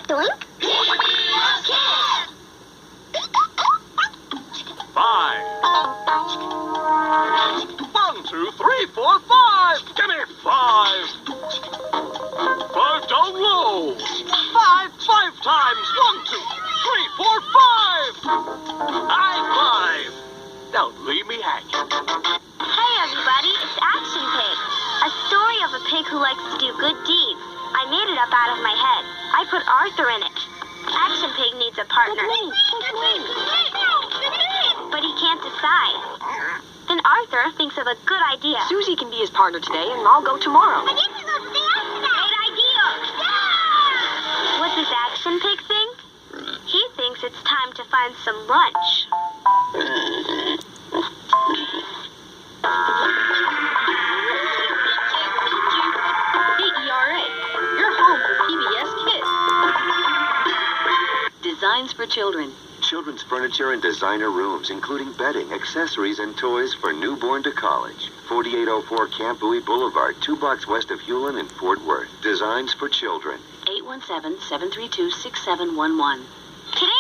Doink. 5. 1, 2, 3, 4, 5. Give me 5. 5 down low. 5 times. 1, 2, 3, 4, 5. High 5. Don't leave me hanging. Hey everybody, it's Action Pig. A story of a pig who likes to do good deeds. I made it up out of my head. I put Arthur in it. Action Pig needs a partner. But he can't decide. Then Arthur thinks of a good idea. Susie can be his partner today, and I'll go tomorrow. Great idea! What does Action Pig think? He thinks it's time to find some lunch. KERA, your home for PBS Kids. Designs for children. Children's furniture and designer rooms, including bedding, accessories, and toys for newborn to college. 4804 Camp Bowie Boulevard, 2 blocks west of Hewlin in Fort Worth. Designs for children. 817-732-6711. Today